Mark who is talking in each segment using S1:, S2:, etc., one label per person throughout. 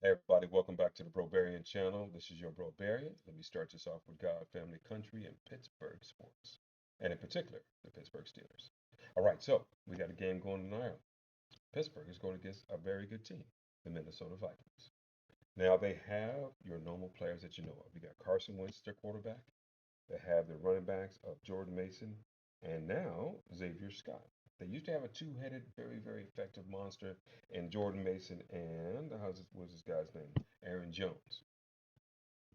S1: Hey everybody, welcome back to the Brobarian channel. This is your Brobarian. Let me start this off with God, family, country, and Pittsburgh sports, and in particular, the Pittsburgh Steelers. All right, so we got a game going tonight. Pittsburgh is going against a very good team, the Minnesota Vikings. Now they have your normal players that you know of. You got Carson Wentz, their quarterback. They have the running backs of Jordan Mason and now Xavier Scott. They used to have a two-headed, very, very effective monster in Jordan Mason and what's this guy's name? Aaron Jones.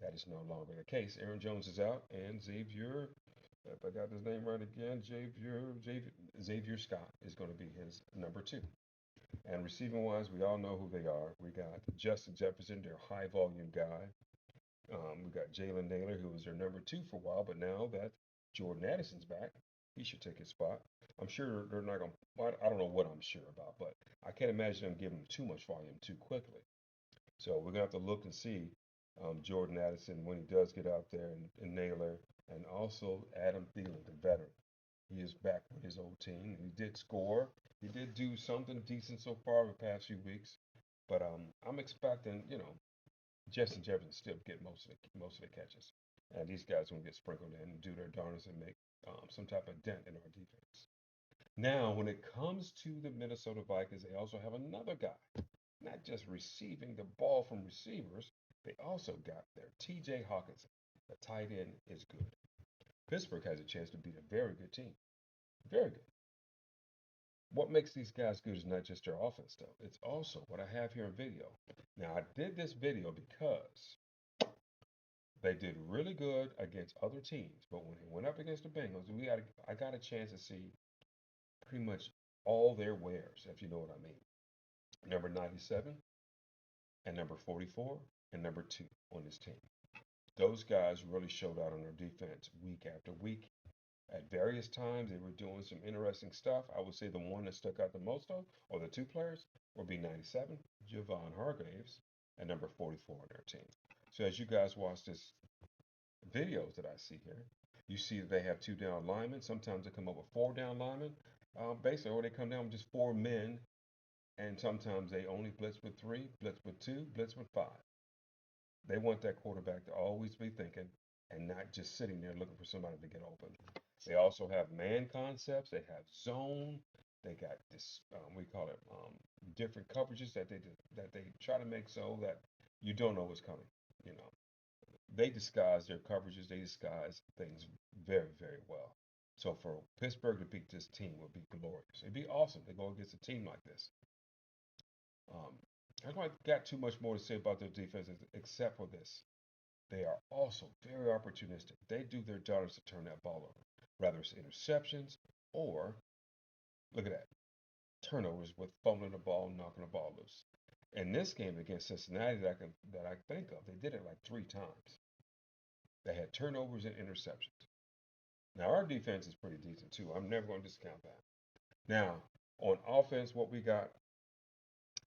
S1: That is no longer the case. Aaron Jones is out, and Xavier, if I got his name right again, Xavier Scott is going to be his number two. And receiving wise, we all know who they are. We got Justin Jefferson, their high volume guy. We got Jalen Naylor, who was their number two for a while, but now that Jordan Addison's back, he should take his spot. I'm sure they're not going to, I don't know what I'm sure about, but I can't imagine them giving him too much volume too quickly. So we're going to have to look and see Jordan Addison when he does get out there and Naylor, and also Adam Thielen, the veteran. He is back with his old team. He did score. He did do something decent so far the past few weeks, but I'm expecting, Justin Jefferson still get most of the catches, and these guys gonna get sprinkled in and do their darnest and make some type of dent in our defense. Now, when it comes to the Minnesota Vikings, they also have another guy, not just receiving the ball from receivers, they also got their T.J. Hawkinson. The tight end is good. Pittsburgh has a chance to beat a very good team. Very good. What makes these guys good is not just their offense, though. It's also what I have here in video. Now, I did this video because they did really good against other teams, but when they went up against the Bengals, I got a chance to see pretty much all their wares, if you know what I mean. Number 97 and number 44 and number 2 on this team. Those guys really showed out on their defense week after week. At various times, they were doing some interesting stuff. I would say the one that stuck out the most, though, or the two players, would be 97, Javon Hargraves, and number 44 on their team. So as you guys watch this videos that I see here, you see that they have two down linemen. Sometimes they come up with four down linemen, basically, or they come down with just four men. And sometimes they only blitz with three, blitz with two, blitz with five. They want that quarterback to always be thinking and not just sitting there looking for somebody to get open. They also have man concepts. They have zone. They got this, we call it different coverages that they try to make so that you don't know what's coming. You know, they disguise their coverages, they disguise things very, very well. So for Pittsburgh to beat this team would be glorious. It'd be awesome to go against a team like this. Um, I don't got too much more to say about their defense except for this. They are also very opportunistic. They do their darndest to turn that ball over, whether it's interceptions or, look at that, turnovers with fumbling the ball, knocking the ball loose. In this game against Cincinnati that I think of, they did it like 3 times. They had turnovers and interceptions. Now our defense is pretty decent too. I'm never going to discount that. Now on offense, what we got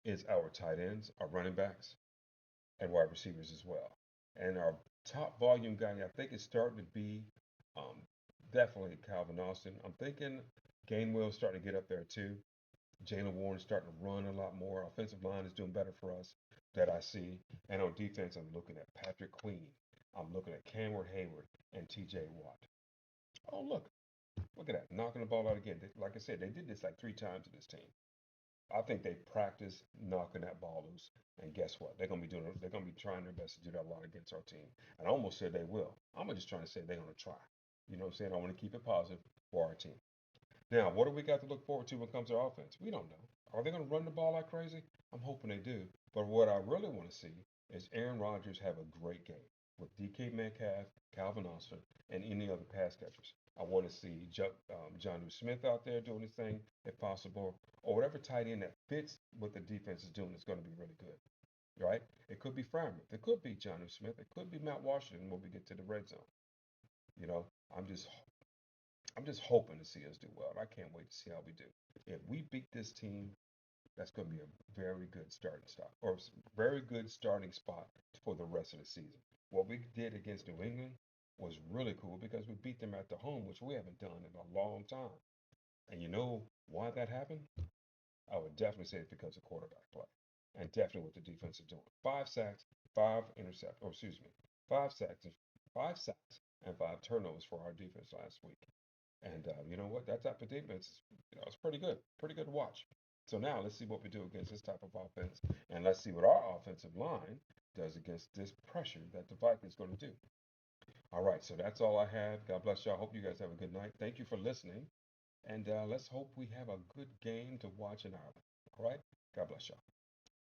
S1: is our tight ends, our running backs, and wide receivers as well. And our top volume guy, I think it's starting to be um, definitely Calvin Austin. I'm thinking Gainwell's starting to get up there too. Jalen Warren's starting to run a lot more. Offensive line is doing better for us that I see. And on defense, I'm looking at Patrick Queen. I'm looking at Cameron Hayward and TJ Watt. Oh, look at that. Knocking the ball out again. Like I said, they did this like 3 times to this team. I think they practice knocking that ball loose. And guess what? They're gonna be trying their best to do that a lot against our team. And I almost said they will. I'm just trying to say they're gonna try. You know what I'm saying? I want to keep it positive for our team. Now, what do we got to look forward to when it comes to offense? We don't know. Are they gonna run the ball like crazy? I'm hoping they do. But what I really want to see is Aaron Rodgers have a great game with DK Metcalf, Calvin Austin, and any other pass catchers. I want to see John Smith out there doing his thing, if possible, or whatever tight end that fits what the defense is doing is going to be really good, right? It could be Fryermuth, it could be John Smith, it could be Matt Washington when we get to the red zone. You know, I'm just hoping to see us do well. I can't wait to see how we do. If we beat this team, that's going to be a very good starting spot or very good starting spot for the rest of the season. What we did against New England was really cool because we beat them at the home, which we haven't done in a long time. And you know why that happened? I would definitely say it's because of quarterback play. and definitely what the defense is doing. 5 sacks, 5 interceptions, or excuse me, 5 sacks, 5 sacks, and 5 turnovers for our defense last week. And you know what? That type of defense is, it's pretty good to watch. So now let's see what we do against this type of offense, and let's see what our offensive line does against this pressure that the Vikings going to do. All right, so that's all I have. God bless y'all. Hope you guys have a good night. Thank you for listening, and let's hope we have a good game to watch in Ireland. All right, God bless y'all.